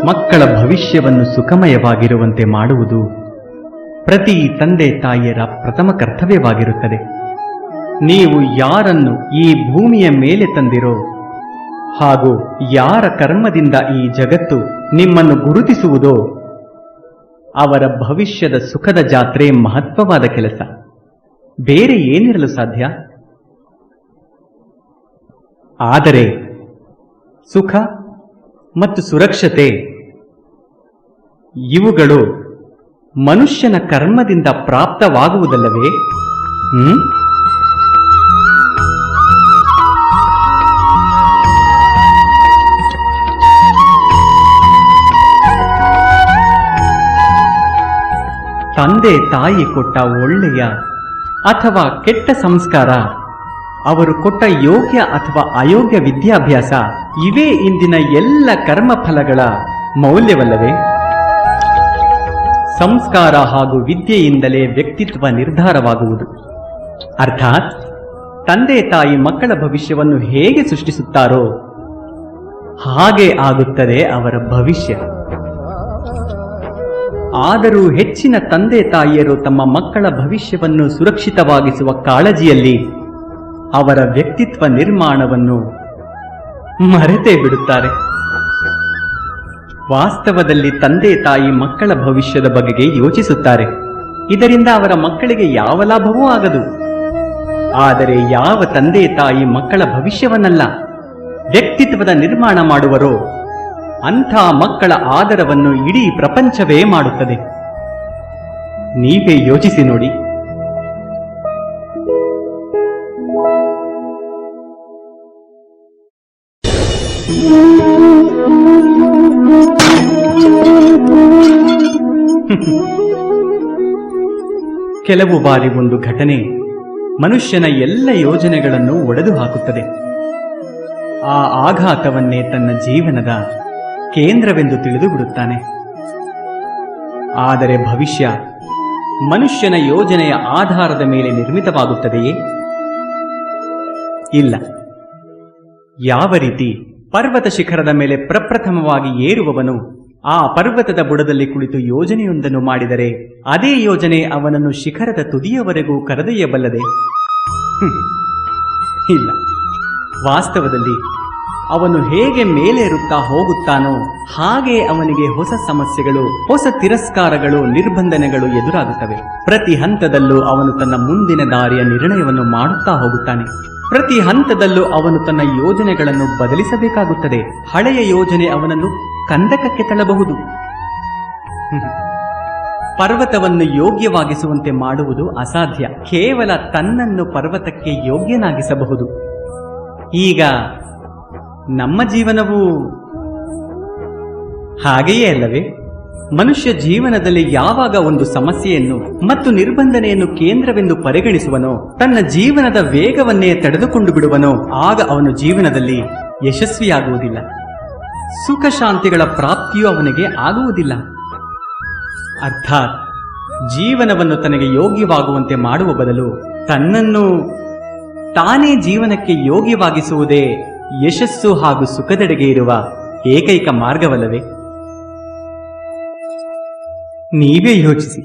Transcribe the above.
ಮಕ್ಕಳ ಭವಿಷ್ಯವನ್ನು ಸುಖಮಯವಾಗಿರುವಂತೆ ಮಾಡುವುದು ಪ್ರತಿ ತಂದೆ ತಾಯಿಯರ ಪ್ರಥಮ ಕರ್ತವ್ಯವಾಗಿರುತ್ತದೆ. ನೀವು ಯಾರನ್ನು ಈ ಭೂಮಿಯ ಮೇಲೆ ತಂದಿರೋ ಹಾಗೂ ಯಾರ ಕರ್ಮದಿಂದ ಈ ಜಗತ್ತು ನಿಮ್ಮನ್ನು ಗುರುತಿಸುವುದೋ ಅವರ ಭವಿಷ್ಯದ ಸುಖದ ಜಾತ್ರೆ ಮಹತ್ವವಾದ ಕೆಲಸ. ಬೇರೆ ಏನಿರಲು ಸಾಧ್ಯ? ಆದರೆ ಸುಖ ಮತ್ತು ಸುರಕ್ಷತೆ ಇವುಗಳು ಮನುಷ್ಯನ ಕರ್ಮದಿಂದ ಪ್ರಾಪ್ತವಾಗುವುದಲ್ಲವೇ? ತಂದೆ ತಾಯಿ ಕೊಟ್ಟ ಒಳ್ಳೆಯ ಅಥವಾ ಕೆಟ್ಟ ಸಂಸ್ಕಾರ, ಅವರು ಕೊಟ್ಟ ಯೋಗ್ಯ ಅಥವಾ ಅಯೋಗ್ಯ ವಿದ್ಯಾಭ್ಯಾಸ ಇವೇ ಇಂದಿನ ಎಲ್ಲ ಕರ್ಮಫಲಗಳ ಮೌಲ್ಯವಲ್ಲವೇ? ಸಂಸ್ಕಾರ ಹಾಗೂ ವಿದ್ಯೆಯಿಂದಲೇ ವ್ಯಕ್ತಿತ್ವ ನಿರ್ಧಾರವಾಗುವುದು. ಅರ್ಥಾತ್ ತಂದೆ ತಾಯಿ ಮಕ್ಕಳ ಭವಿಷ್ಯವನ್ನು ಹೇಗೆ ಸೃಷ್ಟಿಸುತ್ತಾರೋ ಹಾಗೆ ಆಗುತ್ತದೆ ಅವರ ಭವಿಷ್ಯ. ಆದರೂ ಹೆಚ್ಚಿನ ತಂದೆ ತಾಯಿಯರು ತಮ್ಮ ಮಕ್ಕಳ ಭವಿಷ್ಯವನ್ನು ಸುರಕ್ಷಿತವಾಗಿಸುವ ಕಾಳಜಿಯಲ್ಲಿ ಅವರ ವ್ಯಕ್ತಿತ್ವ ನಿರ್ಮಾಣವನ್ನು ಮರೆತೇ ಬಿಡುತ್ತಾರೆ. ವಾಸ್ತವದಲ್ಲಿ ತಂದೆ ತಾಯಿ ಮಕ್ಕಳ ಭವಿಷ್ಯದ ಬಗೆಗೆ ಯೋಚಿಸುತ್ತಾರೆ. ಇದರಿಂದ ಅವರ ಮಕ್ಕಳಿಗೆ ಯಾವ ಲಾಭವೂ ಆಗದು. ಆದರೆ ಯಾವ ತಂದೆ ತಾಯಿ ಮಕ್ಕಳ ಭವಿಷ್ಯವನ್ನಲ್ಲ, ವ್ಯಕ್ತಿತ್ವದ ನಿರ್ಮಾಣ ಮಾಡುವರೋ ಅಂಥ ಮಕ್ಕಳ ಆದರವನ್ನು ಇಡೀ ಪ್ರಪಂಚವೇ ಮಾಡುತ್ತದೆ. ನೀವೇ ಯೋಚಿಸಿ ನೋಡಿ. ಕೆಲವು ಬಾರಿ ಒಂದು ಘಟನೆ ಮನುಷ್ಯನ ಎಲ್ಲ ಯೋಜನೆಗಳನ್ನು ಒಡೆದು ಹಾಕುತ್ತದೆ. ಆ ಆಘಾತವನ್ನೇ ತನ್ನ ಜೀವನದ ಕೇಂದ್ರವೆಂದು ತಿಳಿದು ಬಿಡುತ್ತಾನೆ. ಆದರೆ ಭವಿಷ್ಯ ಮನುಷ್ಯನ ಯೋಜನೆಯ ಆಧಾರದ ಮೇಲೆ ನಿರ್ಮಿತವಾಗುತ್ತದೆಯೇ? ಇಲ್ಲ. ಯಾವ ರೀತಿ ಪರ್ವತ ಶಿಖರದ ಮೇಲೆ ಪ್ರಪ್ರಥಮವಾಗಿ ಏರುವವನು ಆ ಪರ್ವತದ ಬುಡದಲ್ಲಿ ಕುಳಿತು ಯೋಜನೆಯೊಂದನ್ನು ಮಾಡಿದರೆ ಅದೇ ಯೋಜನೆ ಅವನನ್ನು ಶಿಖರದ ತುದಿಯವರೆಗೂ ಕರೆದೊಯ್ಯಬಲ್ಲದೆ? ಇಲ್ಲ. ವಾಸ್ತವದಲ್ಲಿ ಅವನು ಹೇಗೆ ಮೇಲೇರುತ್ತಾ ಹೋಗುತ್ತಾನೋ ಹಾಗೆ ಅವನಿಗೆ ಹೊಸ ಸಮಸ್ಯೆಗಳು, ಹೊಸ ತಿರಸ್ಕಾರಗಳು, ನಿರ್ಬಂಧನೆಗಳು ಎದುರಾಗುತ್ತವೆ. ಪ್ರತಿ ಹಂತದಲ್ಲೂ ಅವನು ತನ್ನ ಮುಂದಿನ ದಾರಿಯ ನಿರ್ಣಯವನ್ನು ಮಾಡುತ್ತಾ ಹೋಗುತ್ತಾನೆ. ಪ್ರತಿ ಹಂತದಲ್ಲೂ ಅವನು ತನ್ನ ಯೋಜನೆಗಳನ್ನು ಬದಲಿಸಬೇಕಾಗುತ್ತದೆ. ಹಳೆಯ ಯೋಜನೆ ಅವನನ್ನು ಕಂದಕಕ್ಕೆ ತಳ್ಳಬಹುದು. ಪರ್ವತವನ್ನು ಯೋಗ್ಯವಾಗಿಸುವಂತೆ ಮಾಡುವುದು ಅಸಾಧ್ಯ. ಕೇವಲ ತನ್ನನ್ನು ಪರ್ವತಕ್ಕೆ ಯೋಗ್ಯನಾಗಿಸಬಹುದು. ಈಗ ನಮ್ಮ ಜೀವನವು ಹಾಗೆಯೇ ಅಲ್ಲವೇ? ಮನುಷ್ಯ ಜೀವನದಲ್ಲಿ ಯಾವಾಗ ಒಂದು ಸಮಸ್ಯೆಯನ್ನು ಮತ್ತು ನಿರ್ಬಂಧನೆಯನ್ನು ಕೇಂದ್ರವೆಂದು ಪರಿಗಣಿಸುವನೋ, ತನ್ನ ಜೀವನದ ವೇಗವನ್ನೇ ತಡೆದುಕೊಂಡು ಬಿಡುವನೋ, ಆಗ ಅವನು ಜೀವನದಲ್ಲಿ ಯಶಸ್ವಿಯಾಗುವುದಿಲ್ಲ. ಸುಖ ಶಾಂತಿಗಳ ಪ್ರಾಪ್ತಿಯೂ ಅವನಿಗೆ ಆಗುವುದಿಲ್ಲ. ಅರ್ಥಾತ್ ಜೀವನವನ್ನು ತನಗೆ ಯೋಗ್ಯವಾಗುವಂತೆ ಮಾಡುವ ಬದಲು ತನ್ನನ್ನು ತಾನೇ ಜೀವನಕ್ಕೆ ಯೋಗ್ಯವಾಗಿಸುವುದೇ ಯಶಸ್ಸು ಹಾಗೂ ಸುಖದೆಡೆಗೆ ಇರುವ ಏಕೈಕ ಮಾರ್ಗವಲ್ಲವೇ? ನೀವೇ ಯೋಚಿಸಿ.